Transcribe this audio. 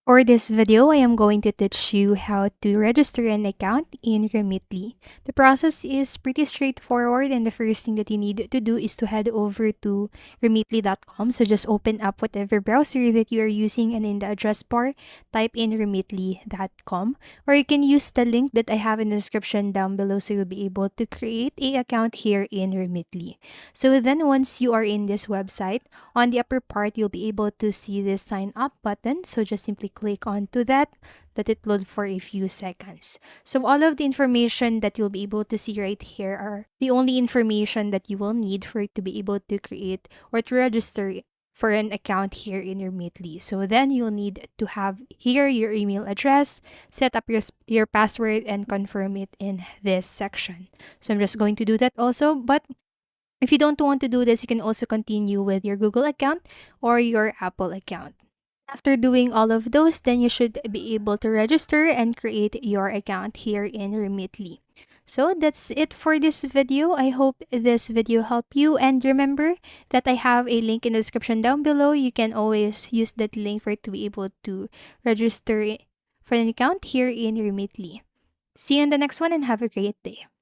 For this video, I am going to teach you how to register an account in Remitly. The process is pretty straightforward, and the first thing that you need to do is to head over to remitly.com. So just open up whatever browser that you are using, and in the address bar, type in remitly.com, or you can use the link that I have in the description down below, so you'll be able to create a account here in Remitly. So then once you are in this website, on the upper part, you'll be able to see this sign up button. So just simply click onto that. Let it load for a few seconds. So all of the information that you'll be able to see right here are the only information that you will need for it to be able to create or to register for an account here in your Remitly. So then you'll need to have here your email address, set up your password, and confirm it in this section. So I'm just going to do that also, but if you don't want to do this, you can also continue with your Google account or your Apple account. After doing all of those, then you should be able to register and create your account here in Remitly. So that's it for this video. I hope this video helped you, and remember that I have a link in the description down below. You can always use that link for it to be able to register for an account here in Remitly. See you in the next one and have a great day.